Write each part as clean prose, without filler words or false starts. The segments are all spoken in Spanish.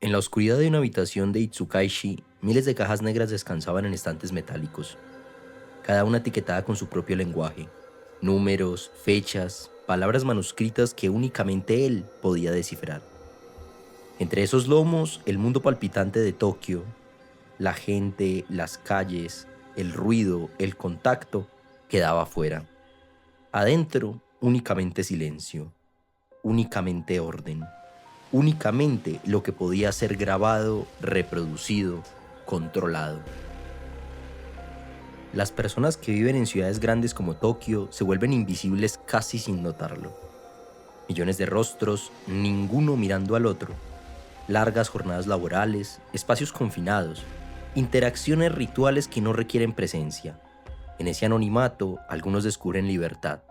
En la oscuridad de una habitación de Itsukaishi, miles de cajas negras descansaban en estantes metálicos, cada una etiquetada con su propio lenguaje, números, fechas, palabras manuscritas que únicamente él podía descifrar. Entre esos lomos, el mundo palpitante de Tokio, la gente, las calles, el ruido, el contacto, quedaba fuera. Adentro, únicamente silencio, únicamente orden. Únicamente lo que podía ser grabado, reproducido, controlado. Las personas que viven en ciudades grandes como Tokio se vuelven invisibles casi sin notarlo. Millones de rostros, ninguno mirando al otro. Largas jornadas laborales, espacios confinados, interacciones rituales que no requieren presencia. En ese anonimato, algunos descubren libertad,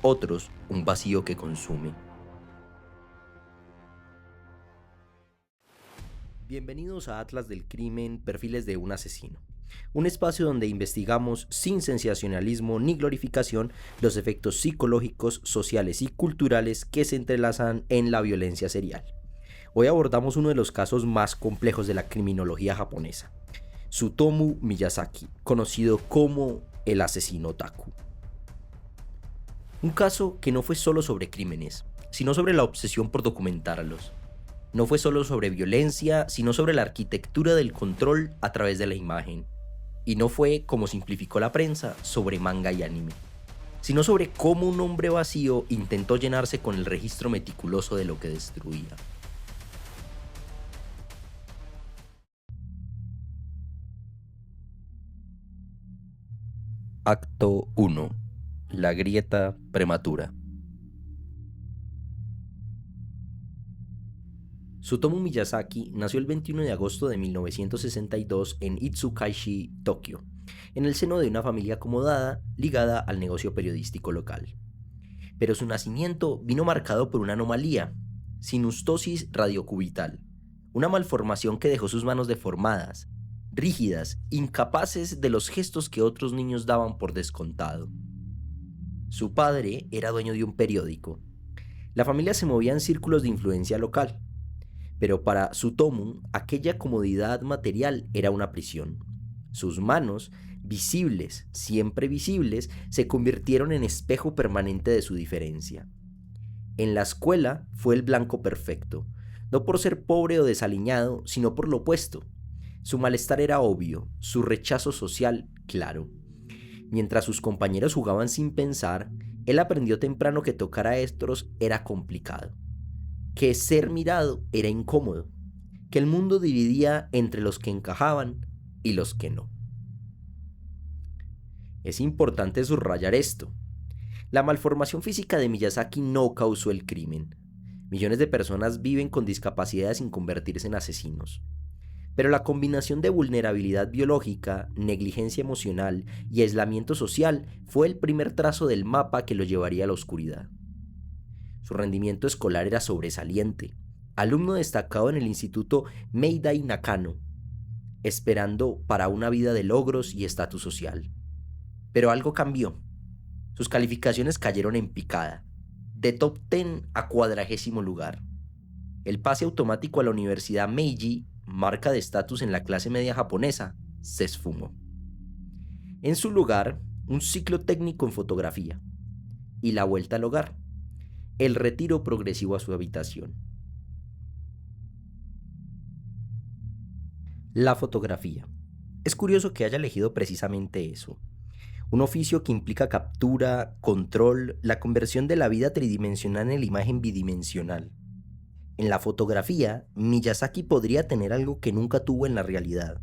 otros un vacío que consume. Bienvenidos a Atlas del Crimen, Perfiles de un Asesino, un espacio donde investigamos sin sensacionalismo ni glorificación los efectos psicológicos, sociales y culturales que se entrelazan en la violencia serial. Hoy abordamos uno de los casos más complejos de la criminología japonesa, Tsutomu Miyazaki, conocido como el asesino otaku. Un caso que no fue solo sobre crímenes, sino sobre la obsesión por documentarlos. No fue solo sobre violencia, sino sobre la arquitectura del control a través de la imagen. Y no fue, como simplificó la prensa, sobre manga y anime, sino sobre cómo un hombre vacío intentó llenarse con el registro meticuloso de lo que destruía. Acto 1. La grieta prematura. Tsutomu Miyazaki nació el 21 de agosto de 1962 en Itsukaishi, Tokio, en el seno de una familia acomodada ligada al negocio periodístico local. Pero su nacimiento vino marcado por una anomalía, sinustosis radiocubital, una malformación que dejó sus manos deformadas, rígidas, incapaces de los gestos que otros niños daban por descontado. Su padre era dueño de un periódico. La familia se movía en círculos de influencia local. Pero para Tsutomu, aquella comodidad material era una prisión. Sus manos, visibles, siempre visibles, se convirtieron en espejo permanente de su diferencia. En la escuela fue el blanco perfecto, no por ser pobre o desaliñado, sino por lo opuesto. Su malestar era obvio, su rechazo social claro. Mientras sus compañeros jugaban sin pensar, él aprendió temprano que tocar a estos era complicado, que ser mirado era incómodo, que el mundo dividía entre los que encajaban y los que no. Es importante subrayar esto. La malformación física de Miyazaki no causó el crimen. Millones de personas viven con discapacidades sin convertirse en asesinos. Pero la combinación de vulnerabilidad biológica, negligencia emocional y aislamiento social fue el primer trazo del mapa que lo llevaría a la oscuridad. Su rendimiento escolar era sobresaliente, alumno destacado en el instituto Meidai Nakano, esperando para una vida de logros y estatus social. Pero algo cambió. Sus calificaciones cayeron en picada, de top 10 a 40º lugar. El pase automático a la Universidad Meiji, marca de estatus en la clase media japonesa, se esfumó. En su lugar, un ciclo técnico en fotografía y la vuelta al hogar, el retiro progresivo a su habitación. La fotografía. Es curioso que haya elegido precisamente eso. Un oficio que implica captura, control, la conversión de la vida tridimensional en la imagen bidimensional. En la fotografía, Miyazaki podría tener algo que nunca tuvo en la realidad: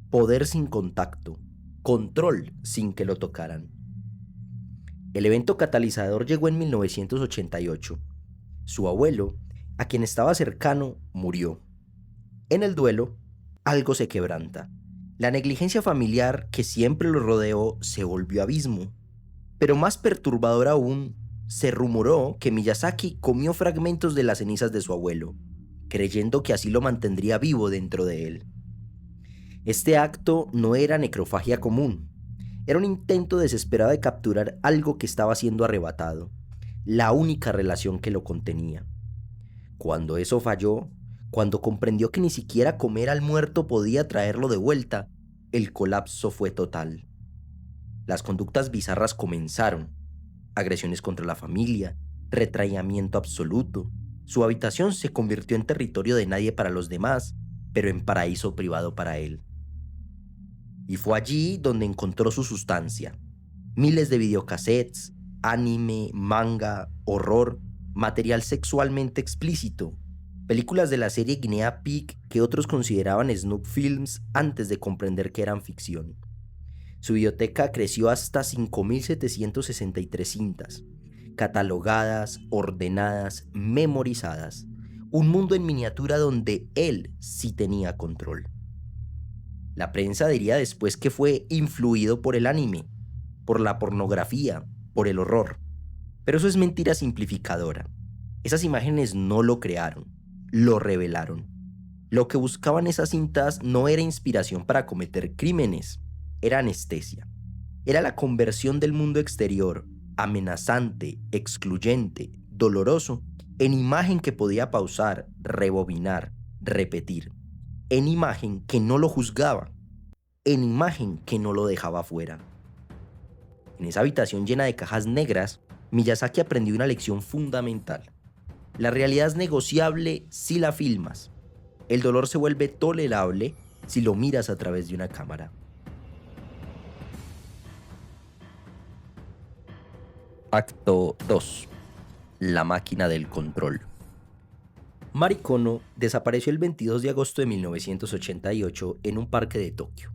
poder sin contacto, control sin que lo tocaran. El evento catalizador llegó en 1988. Su abuelo, a quien estaba cercano, murió. En el duelo, algo se quebranta. La negligencia familiar que siempre lo rodeó se volvió abismo. Pero más perturbador aún, se rumoró que Miyazaki comió fragmentos de las cenizas de su abuelo, creyendo que así lo mantendría vivo dentro de él. Este acto no era necrofagia común. Era un intento desesperado de capturar algo que estaba siendo arrebatado, la única relación que lo contenía. Cuando eso falló, Cuando comprendió que ni siquiera comer al muerto podía traerlo de vuelta, el colapso fue total. Las conductas bizarras comenzaron: agresiones contra la familia, retraimiento absoluto. Su habitación se convirtió en territorio de nadie para los demás, pero en paraíso privado para él. Y fue allí donde encontró su sustancia: miles de videocassettes, anime, manga, horror, material sexualmente explícito, películas de la serie Guinea Pig que otros consideraban snuff films antes de comprender que eran ficción. Su biblioteca creció hasta 5.763 cintas, catalogadas, ordenadas, memorizadas. Un mundo en miniatura donde él sí tenía control. La prensa diría después que fue influido por el anime, por la pornografía, por el horror. Pero eso es mentira simplificadora. Esas imágenes no lo crearon, lo revelaron. Lo que buscaban esas cintas no era inspiración para cometer crímenes, era anestesia. Era la conversión del mundo exterior, amenazante, excluyente, doloroso, en imagen que podía pausar, rebobinar, repetir. En imagen que no lo juzgaba, en imagen que no lo dejaba fuera. En esa habitación llena de cajas negras, Miyazaki aprendió una lección fundamental. La realidad es negociable si la filmas. El dolor se vuelve tolerable si lo miras a través de una cámara. Acto 2. La máquina del control. Mari Kono desapareció el 22 de agosto de 1988 en un parque de Tokio.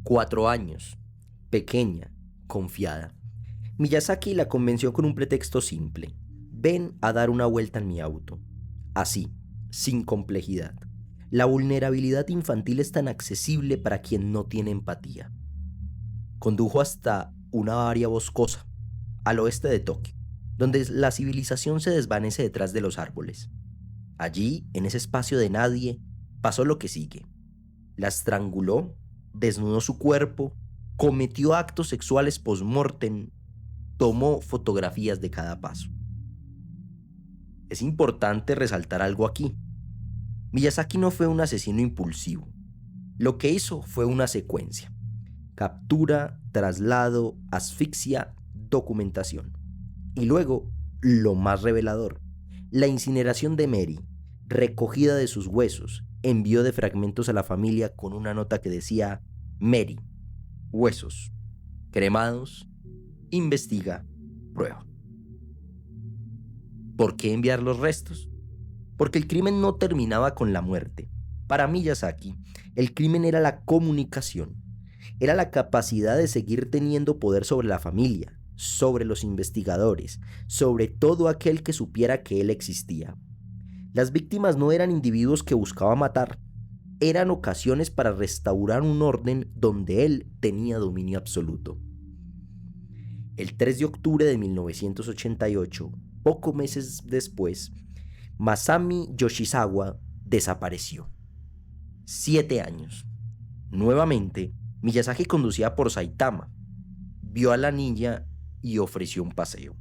4 años, pequeña, confiada. Miyazaki la convenció con un pretexto simple: ven a dar una vuelta en mi auto. Así, sin complejidad. La vulnerabilidad infantil es tan accesible para quien no tiene empatía. Condujo hasta una área boscosa, al oeste de Tokio, donde la civilización se desvanece detrás de los árboles. Allí, en ese espacio de nadie, pasó lo que sigue. La estranguló, desnudó su cuerpo, cometió actos sexuales post-mortem, tomó fotografías de cada paso. Es importante resaltar algo aquí. Miyazaki no fue un asesino impulsivo. Lo que hizo fue una secuencia: captura, traslado, asfixia, documentación. Y luego, lo más revelador, la incineración de Mary, recogida de sus huesos, envío de fragmentos a la familia con una nota que decía: Mary, huesos, cremados, investiga, prueba. ¿Por qué enviar los restos? Porque el crimen no terminaba con la muerte. Para Miyazaki, el crimen era la comunicación, era la capacidad de seguir teniendo poder sobre la familia, sobre los investigadores, sobre todo aquel que supiera que él existía. Las víctimas no eran individuos que buscaba matar, eran ocasiones para restaurar un orden donde él tenía dominio absoluto. El 3 de octubre de 1988, pocos meses después, Masami Yoshizawa desapareció. 7 años. Nuevamente, Miyazaki conducía por Saitama, vio a la niña y ofreció un paseo.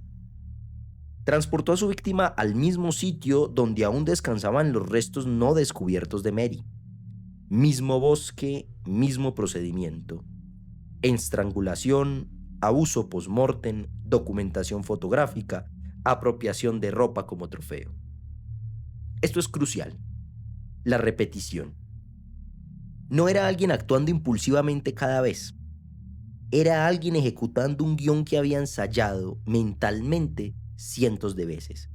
Transportó a su víctima al mismo sitio donde aún descansaban los restos no descubiertos de Mary. Mismo bosque, mismo procedimiento. Estrangulación, abuso post-mortem, documentación fotográfica, apropiación de ropa como trofeo. Esto es crucial: la repetición. No era alguien actuando impulsivamente cada vez. Era alguien ejecutando un guión que había ensayado mentalmente cientos de veces.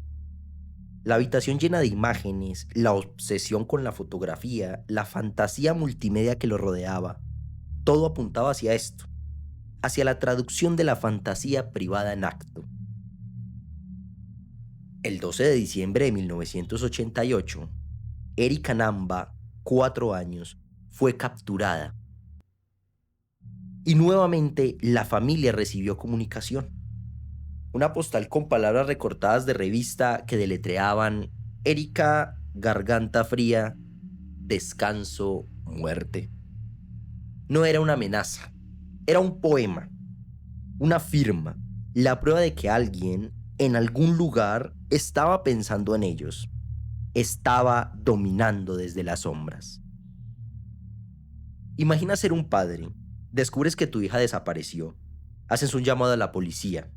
La habitación llena de imágenes, la obsesión con la fotografía, la fantasía multimedia que lo rodeaba, todo apuntaba hacia esto, hacia la traducción de la fantasía privada en acto. El 12 de diciembre de 1988, Erika Namba, 4 años, fue capturada. Y nuevamente la familia recibió comunicación. Una postal con palabras recortadas de revista que deletreaban: Erika, garganta fría, descanso, muerte. No era una amenaza, era un poema, una firma, la prueba de que alguien, en algún lugar, estaba pensando en ellos. estaba dominando desde las sombras. Imagina ser un padre, descubres que tu hija desapareció, haces un llamado a la policía,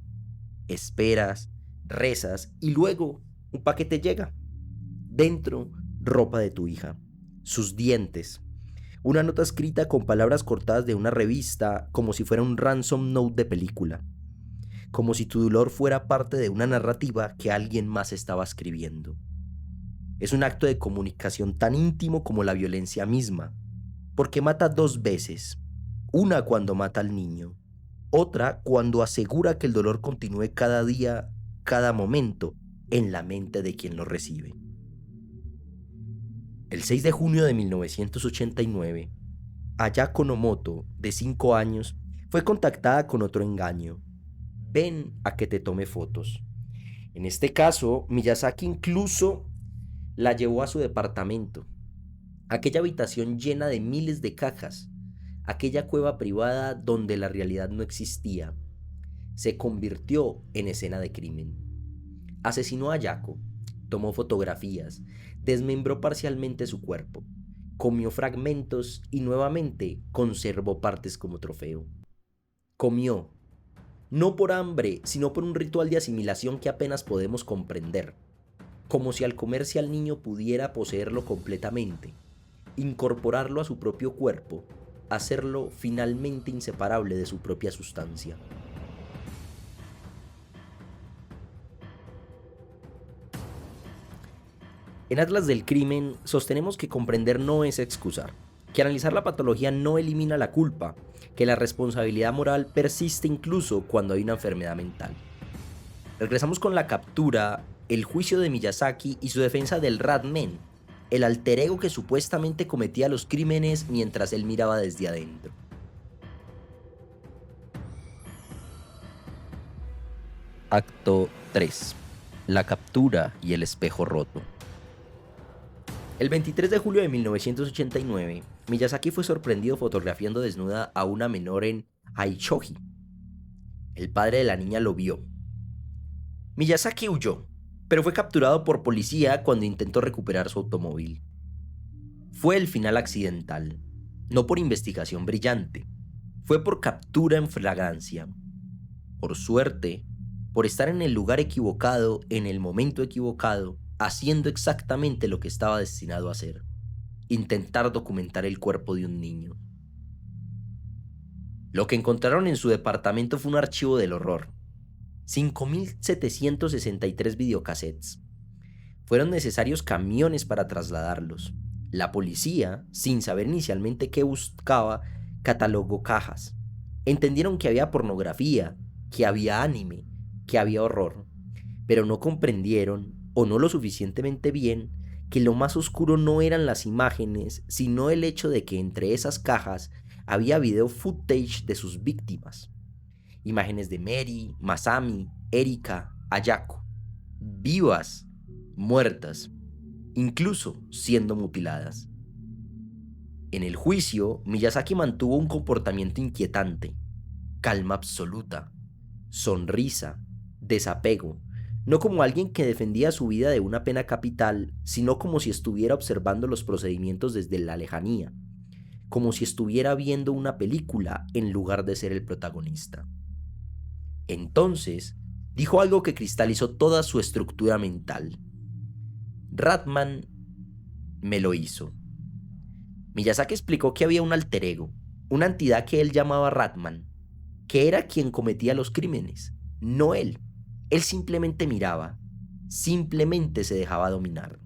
esperas, rezas y luego un paquete llega. Dentro, ropa de tu hija, sus dientes, una nota escrita con palabras cortadas de una revista como si fuera un ransom note de película, como si tu dolor fuera parte de una narrativa que alguien más estaba escribiendo. Es un acto de comunicación tan íntimo como la violencia misma, porque mata dos veces, una cuando mata al niño, otra cuando asegura que el dolor continúe cada día, cada momento, en la mente de quien lo recibe. El 6 de junio de 1989, Ayako Nomoto, de 5 años, fue contactada con otro engaño. Ven a que te tome fotos. En este caso, Miyazaki incluso la llevó a su departamento, aquella habitación llena de miles de cajas, aquella cueva privada donde la realidad no existía. Se convirtió en escena de crimen. Asesinó a Ayako, tomó fotografías, desmembró parcialmente su cuerpo, comió fragmentos y nuevamente conservó partes como trofeo. Comió, no por hambre, sino por un ritual de asimilación que apenas podemos comprender, como si al comerse al niño pudiera poseerlo completamente, incorporarlo a su propio cuerpo, hacerlo finalmente inseparable de su propia sustancia. En Atlas del Crimen sostenemos que comprender no es excusar, que analizar la patología no elimina la culpa, que la responsabilidad moral persiste incluso cuando hay una enfermedad mental. Regresamos con la captura, el juicio de Miyazaki y su defensa del Ratman, el alter ego que supuestamente cometía los crímenes mientras él miraba desde adentro. Acto 3. La captura y el espejo roto. El 23 de julio de 1989, Miyazaki fue sorprendido fotografiando desnuda a una menor en Aichoji. El padre de la niña lo vio. Miyazaki huyó, pero fue capturado por policía cuando intentó recuperar su automóvil. Fue el final accidental, no por investigación brillante, fue por captura en flagrancia. Por suerte, por estar en el lugar equivocado, en el momento equivocado, haciendo exactamente lo que estaba destinado a hacer: intentar documentar el cuerpo de un niño. Lo que encontraron en su departamento fue un archivo del horror. 5.763 videocassettes. Fueron necesarios camiones para trasladarlos. La policía, sin saber inicialmente qué buscaba, catalogó cajas. Entendieron que había pornografía, que había anime, que había horror, pero no comprendieron, o no lo suficientemente bien, que lo más oscuro no eran las imágenes, sino el hecho de que entre esas cajas había video footage de sus víctimas. Imágenes de Mary, Masami, Erika, Ayako, vivas, muertas, incluso siendo mutiladas. En el juicio, Miyazaki mantuvo un comportamiento inquietante: calma absoluta, sonrisa, desapego, no como alguien que defendía su vida de una pena capital, sino como si estuviera observando los procedimientos desde la lejanía, como si estuviera viendo una película en lugar de ser el protagonista. Entonces, dijo algo que cristalizó toda su estructura mental: Ratman me lo hizo. Miyazaki explicó que había un alter ego, una entidad que él llamaba Ratman, que era quien cometía los crímenes, no él. Él simplemente miraba, simplemente se dejaba dominar.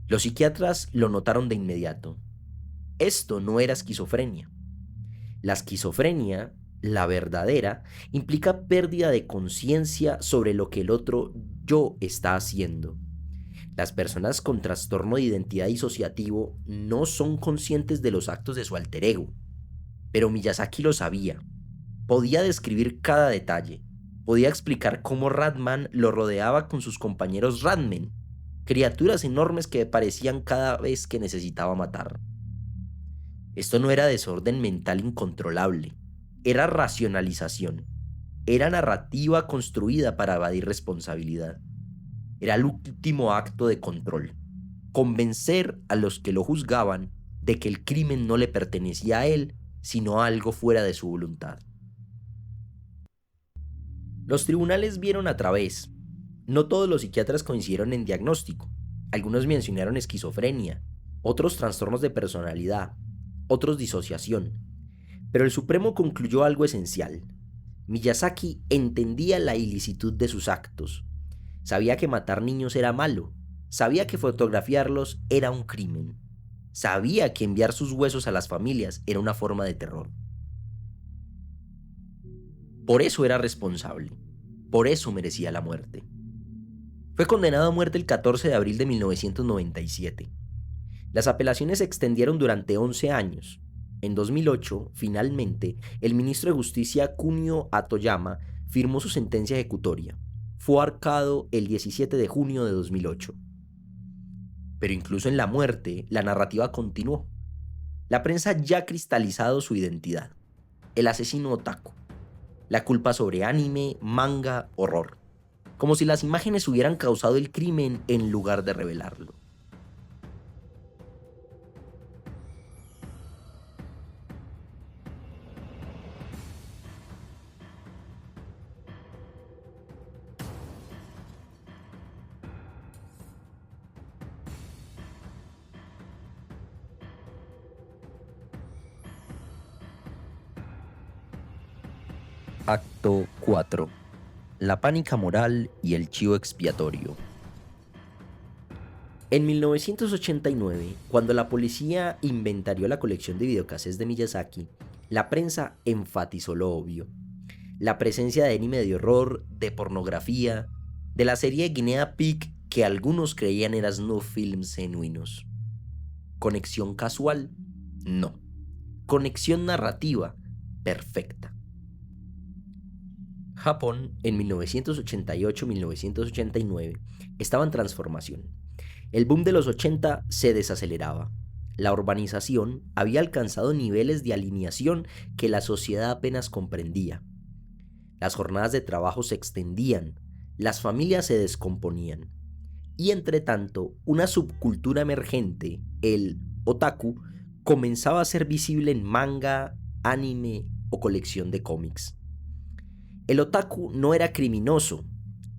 Los psiquiatras lo notaron de inmediato. Esto no era esquizofrenia. La esquizofrenia, la verdadera, implica pérdida de conciencia sobre lo que el otro yo está haciendo. Las personas con trastorno de identidad disociativo no son conscientes de los actos de su alter ego, pero Miyazaki lo sabía. Podía describir cada detalle. Podía explicar cómo Ratman lo rodeaba con sus compañeros Ratmen, criaturas enormes que parecían cada vez que necesitaba matar. Esto no era desorden mental incontrolable, era racionalización, era narrativa construida para evadir responsabilidad. Era el último acto de control. Convencer a los que lo juzgaban de que el crimen no le pertenecía a él, sino a algo fuera de su voluntad. Los tribunales vieron a través. No todos los psiquiatras coincidieron en diagnóstico. Algunos mencionaron esquizofrenia, otros trastornos de personalidad, otros disociación. Pero el Supremo concluyó algo esencial. Miyazaki entendía la ilicitud de sus actos. Sabía que matar niños era malo. Sabía que fotografiarlos era un crimen. Sabía que enviar sus huesos a las familias era una forma de terror. Por eso era responsable. Por eso merecía la muerte. Fue condenado a muerte el 14 de abril de 1997. Las apelaciones se extendieron durante 11 años. En 2008, finalmente, el ministro de Justicia Kunio Atoyama firmó su sentencia ejecutoria. Fue ahorcado el 17 de junio de 2008. Pero incluso en la muerte, la narrativa continuó. La prensa ya ha cristalizado su identidad. El asesino otaku. La culpa sobre anime, manga, horror. Como si las imágenes hubieran causado el crimen en lugar de revelarlo. Acto 4. La pánica moral y el chivo expiatorio. En 1989, cuando la policía inventarió la colección de videocasetes de Miyazaki, la prensa enfatizó lo obvio. La presencia de anime de horror, de pornografía, de la serie Guinea Pig que algunos creían eran snuff films genuinos. ¿Conexión casual? No. Conexión narrativa perfecta. Japón, en 1988-1989, estaba en transformación. El boom de los 80 se desaceleraba. La urbanización había alcanzado niveles de alineación que la sociedad apenas comprendía. Las jornadas de trabajo se extendían, las familias se descomponían. Y entre tanto, una subcultura emergente, el otaku, comenzaba a ser visible en manga, anime o colección de cómics. El otaku no era criminoso,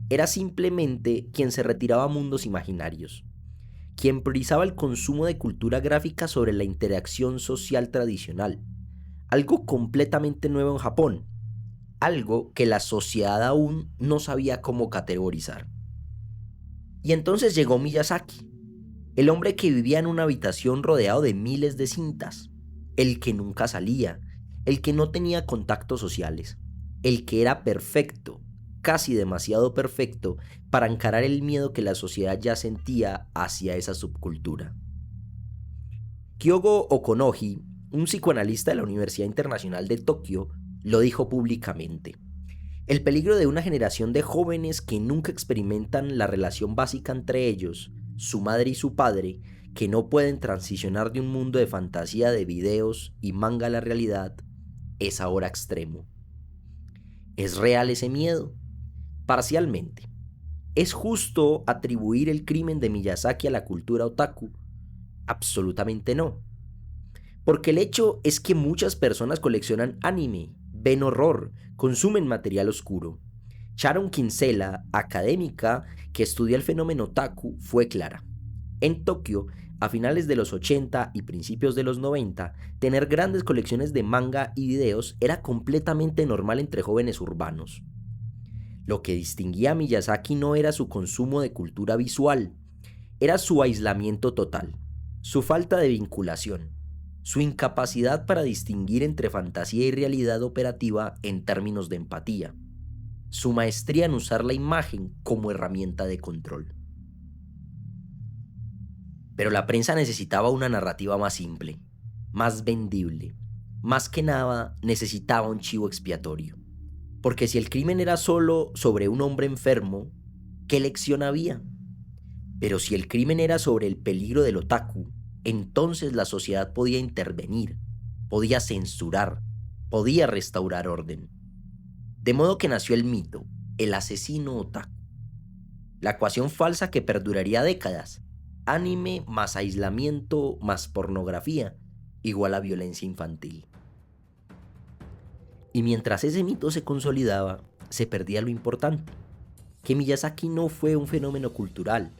era simplemente quien se retiraba a mundos imaginarios, quien priorizaba el consumo de cultura gráfica sobre la interacción social tradicional, algo completamente nuevo en Japón, algo que la sociedad aún no sabía cómo categorizar. Y entonces llegó Miyazaki, el hombre que vivía en una habitación rodeado de miles de cintas, el que nunca salía, el que no tenía contactos sociales, el que era perfecto, casi demasiado perfecto, para encarar el miedo que la sociedad ya sentía hacia esa subcultura. Kyogo Okonoji, un psicoanalista de la Universidad Internacional de Tokio, lo dijo públicamente. El peligro de una generación de jóvenes que nunca experimentan la relación básica entre ellos, su madre y su padre, que no pueden transicionar de un mundo de fantasía de videos y manga a la realidad, es ahora extremo. ¿Es real ese miedo? Parcialmente. ¿Es justo atribuir el crimen de Miyazaki a la cultura otaku? Absolutamente no. Porque el hecho es que muchas personas coleccionan anime, ven horror, consumen material oscuro. Sharon Kinsella, académica que estudia el fenómeno otaku, fue clara. En Tokio, a finales de los 80 y principios de los 90, tener grandes colecciones de manga y videos era completamente normal entre jóvenes urbanos. Lo que distinguía a Miyazaki no era su consumo de cultura visual, era su aislamiento total, su falta de vinculación, su incapacidad para distinguir entre fantasía y realidad operativa en términos de empatía, su maestría en usar la imagen como herramienta de control. Pero la prensa necesitaba una narrativa más simple, más vendible. Más que nada, necesitaba un chivo expiatorio. Porque si el crimen era solo sobre un hombre enfermo, ¿qué lección había? Pero si el crimen era sobre el peligro del otaku, entonces la sociedad podía intervenir, podía censurar, podía restaurar orden. De modo que nació el mito, el asesino otaku. La ecuación falsa que perduraría décadas. Anime más aislamiento más pornografía igual a violencia infantil. Y mientras ese mito se consolidaba, se perdía lo importante, que Miyazaki no fue un fenómeno cultural,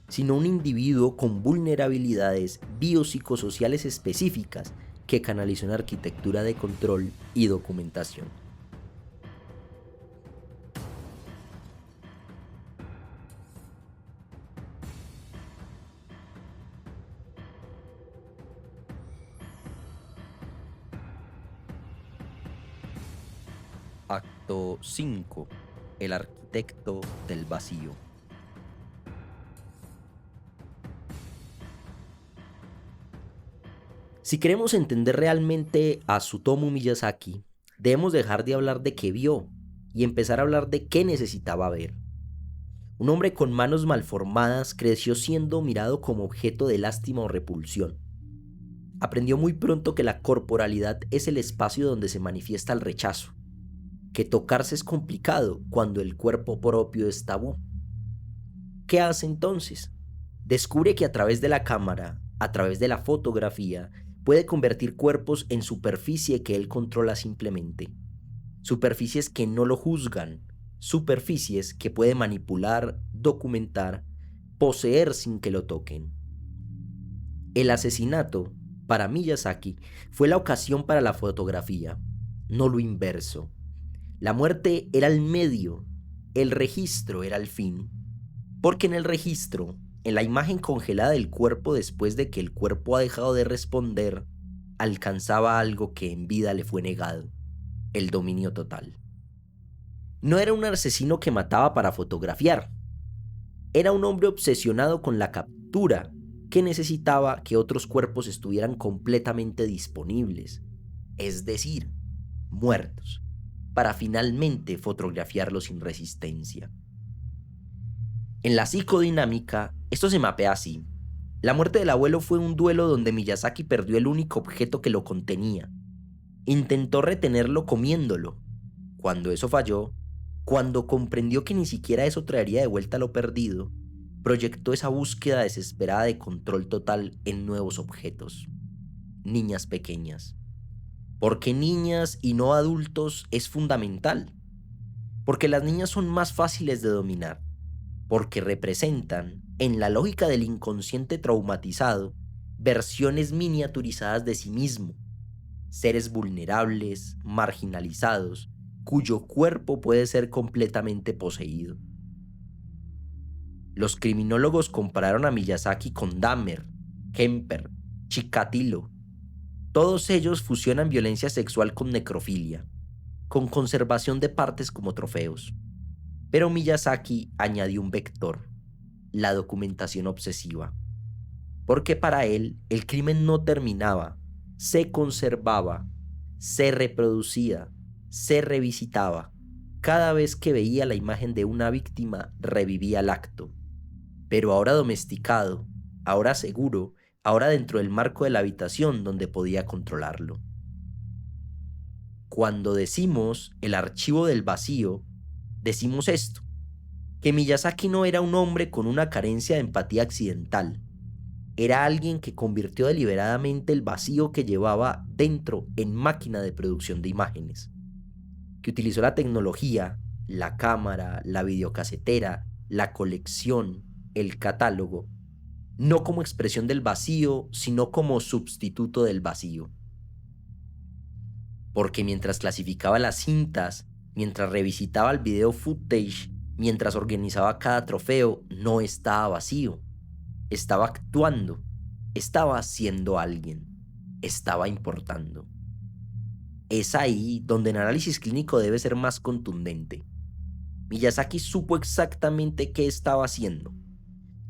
sino un individuo con vulnerabilidades biopsicosociales específicas que canalizó en arquitectura de control y documentación. Acto 5. El arquitecto del vacío. Si queremos entender realmente a Tsutomu Miyazaki, debemos dejar de hablar de qué vio y empezar a hablar de qué necesitaba ver. Un hombre con manos malformadas creció siendo mirado como objeto de lástima o repulsión. Aprendió muy pronto que la corporalidad es el espacio donde se manifiesta el rechazo, que tocarse es complicado cuando el cuerpo propio es tabú. ¿Qué hace entonces? Descubre que a través de la cámara, a través de la fotografía, puede convertir cuerpos en superficie que él controla simplemente. Superficies que no lo juzgan, superficies que puede manipular, documentar, poseer sin que lo toquen. El asesinato, para Miyazaki, fue la ocasión para la fotografía, no lo inverso. La muerte era el medio, el registro era el fin. Porque en el registro, en la imagen congelada del cuerpo después de que el cuerpo ha dejado de responder, alcanzaba algo que en vida le fue negado, el dominio total. No era un asesino que mataba para fotografiar, era un hombre obsesionado con la captura, que necesitaba que otros cuerpos estuvieran completamente disponibles, es decir, muertos, para finalmente fotografiarlos sin resistencia. En la psicodinámica, esto se mapea así. La muerte del abuelo fue un duelo donde Miyazaki perdió el único objeto que lo contenía. Intentó retenerlo comiéndolo. Cuando eso falló, cuando comprendió que ni siquiera eso traería de vuelta lo perdido, proyectó esa búsqueda desesperada de control total en nuevos objetos. Niñas pequeñas. Porque niñas y no adultos es fundamental. Porque las niñas son más fáciles de dominar. Porque representan, en la lógica del inconsciente traumatizado, versiones miniaturizadas de sí mismo, seres vulnerables, marginalizados, cuyo cuerpo puede ser completamente poseído. Los criminólogos compararon a Miyazaki con Dahmer, Kemper, Chikatilo. Todos ellos fusionan violencia sexual con necrofilia, con conservación de partes como trofeos. Pero Miyazaki añadió un vector, la documentación obsesiva. Porque para él el crimen no terminaba, se conservaba, se reproducía, se revisitaba. Cada vez que veía la imagen de una víctima, revivía el acto. Pero ahora domesticado, ahora seguro, ahora dentro del marco de la habitación donde podía controlarlo. Cuando decimos el archivo del vacío, decimos esto, que Miyazaki no era un hombre con una carencia de empatía accidental. Era alguien que convirtió deliberadamente el vacío que llevaba dentro en máquina de producción de imágenes. Que utilizó la tecnología, la cámara, la videocasetera, la colección, el catálogo, no como expresión del vacío, sino como sustituto del vacío. Porque mientras clasificaba las cintas, mientras revisitaba el video footage, mientras organizaba cada trofeo, no estaba vacío. Estaba actuando, estaba siendo alguien, estaba importando. Es ahí donde el análisis clínico debe ser más contundente. Miyazaki supo exactamente qué estaba haciendo.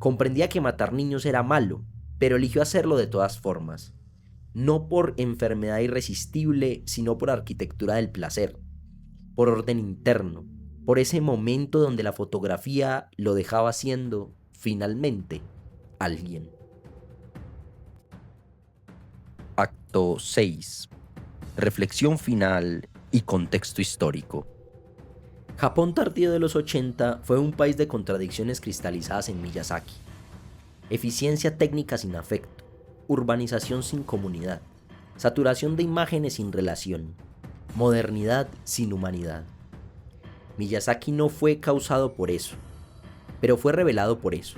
Comprendía que matar niños era malo, pero eligió hacerlo de todas formas. No por enfermedad irresistible, sino por arquitectura del placer, por orden interno, por ese momento donde la fotografía lo dejaba siendo, finalmente, alguien. Acto 6. Reflexión final y contexto histórico. Japón tardío de los 80 fue un país de contradicciones cristalizadas en Miyazaki. Eficiencia técnica sin afecto, urbanización sin comunidad, saturación de imágenes sin relación, modernidad sin humanidad. Miyazaki no fue causado por eso, pero fue revelado por eso,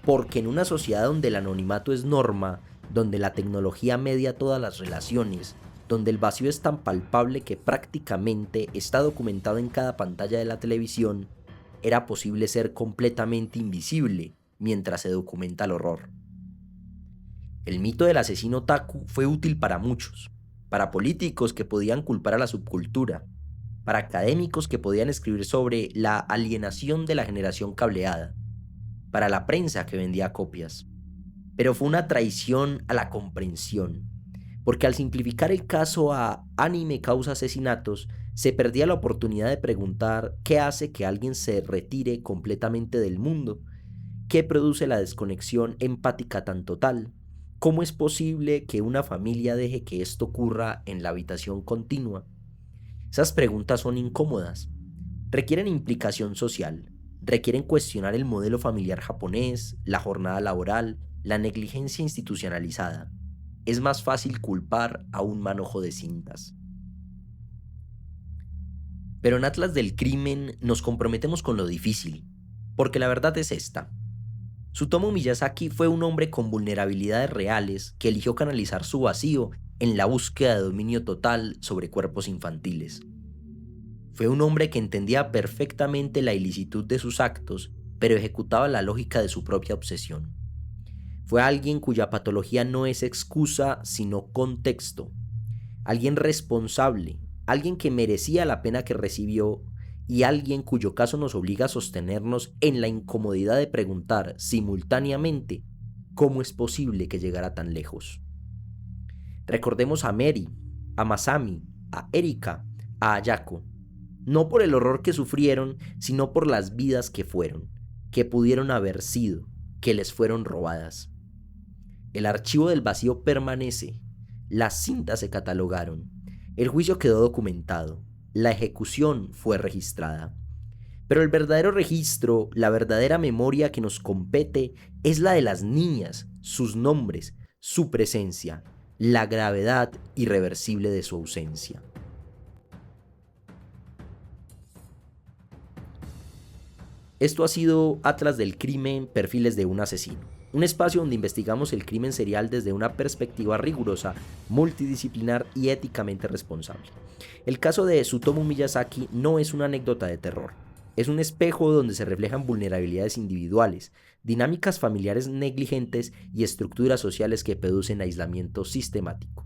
porque en una sociedad donde el anonimato es norma, donde la tecnología media todas las relaciones, donde el vacío es tan palpable que prácticamente está documentado en cada pantalla de la televisión, era posible ser completamente invisible mientras se documenta el horror. El mito del asesino otaku fue útil para muchos, para políticos que podían culpar a la subcultura, para académicos que podían escribir sobre la alienación de la generación cableada, para la prensa que vendía copias. Pero fue una traición a la comprensión, porque al simplificar el caso a anime causa asesinatos, se perdía la oportunidad de preguntar qué hace que alguien se retire completamente del mundo, qué produce la desconexión empática tan total, cómo es posible que una familia deje que esto ocurra en la habitación continua. Esas preguntas son incómodas, requieren implicación social, requieren cuestionar el modelo familiar japonés, la jornada laboral, la negligencia institucionalizada. Es más fácil culpar a un manojo de cintas. Pero en Atlas del Crimen nos comprometemos con lo difícil, porque la verdad es esta. Tsutomu Miyazaki fue un hombre con vulnerabilidades reales que eligió canalizar su vacío en la búsqueda de dominio total sobre cuerpos infantiles. Fue un hombre que entendía perfectamente la ilicitud de sus actos, pero ejecutaba la lógica de su propia obsesión. Fue alguien cuya patología no es excusa, sino contexto. Alguien responsable, alguien que merecía la pena que recibió y alguien cuyo caso nos obliga a sostenernos en la incomodidad de preguntar simultáneamente cómo es posible que llegara tan lejos. Recordemos a Mary, a Masami, a Erika, a Ayako, no por el horror que sufrieron, sino por las vidas que fueron, que pudieron haber sido, que les fueron robadas. El archivo del vacío permanece, las cintas se catalogaron, el juicio quedó documentado, la ejecución fue registrada. Pero el verdadero registro, la verdadera memoria que nos compete es la de las niñas, sus nombres, su presencia, la gravedad irreversible de su ausencia. Esto ha sido Atlas del Crimen, perfiles de un asesino. Un espacio donde investigamos el crimen serial desde una perspectiva rigurosa, multidisciplinar y éticamente responsable. El caso de Tsutomu Miyazaki no es una anécdota de terror. Es un espejo donde se reflejan vulnerabilidades individuales, dinámicas familiares negligentes y estructuras sociales que producen aislamiento sistemático.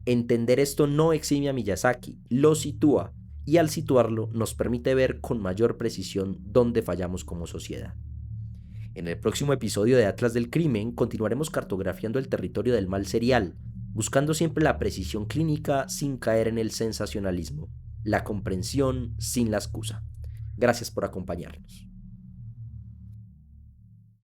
Entender esto no exime a Miyazaki, lo sitúa, y al situarlo nos permite ver con mayor precisión dónde fallamos como sociedad. En el próximo episodio de Atlas del Crimen continuaremos cartografiando el territorio del mal serial, buscando siempre la precisión clínica sin caer en el sensacionalismo, la comprensión sin la excusa. Gracias por acompañarnos.